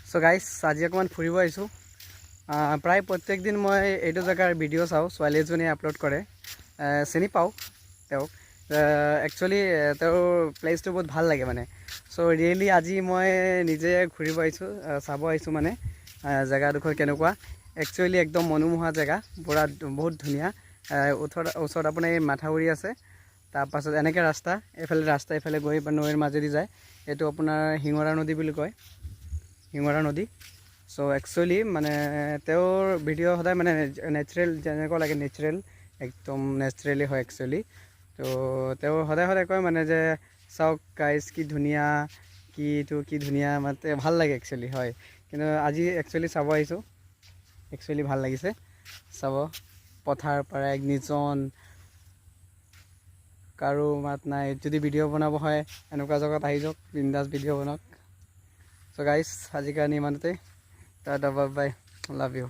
so guys আজি অকমান ফুৰিব আহিছোঁ প্ৰায় প্ৰত্যেক দিন মই এইটো জেগাৰ ভিডিঅ' চাওঁ ছোৱালী এজনীয়ে আপলোড কৰে চিনি পাওঁ তেওঁক একচুৱেলি তেওঁৰ প্লেচটো বহুত ভাল লাগে মানে সো ৰিয়েলি আজি মই নিজে ঘূৰিব আহিছোঁ চাব আহিছোঁ মানে জেগাডোখৰ কেনেকুৱা একচুৱেলি একদম মনোমোহা জেগা পুৰা বহুত ধুনীয়া ওচৰত আপোনাৰ এই মাথাউৰি আছে তাৰপাছত এনেকৈ ৰাস্তা এইফালে গৈ নৈৰ মাজেদি যায় এইটো আপোনাৰ শিঙৰা নদী বুলি কয় শিঙৰা নদী সো একচুৱেলি মানে তেওঁৰ ভিডিঅ' সদায় মানে নেচাৰেল যেনেকুৱা লাগে নেচাৰেল একদম নেচাৰেলি হয় একচুৱেলি তো তেওঁ সদায় কয় মানে যে চাওক গাইজ কি ধুনীয়া কি ধুনীয়া মানে ভাল লাগে একচুৱেলি হয় কিন্তু আজি একচুৱেলি চাব আহিছোঁ একচুৱেলি ভাল লাগিছে চাব পথাৰ পৰা এক নিজন কাৰো মাত নাই যদি ভিডিঅ' বনাব হয় এনেকুৱা জেগাত আহি যাওক বিন্দাছ ভিডিঅ' বনাওক সো গাইজ আজিৰ কাৰণে ইমানতে tata bye bye love you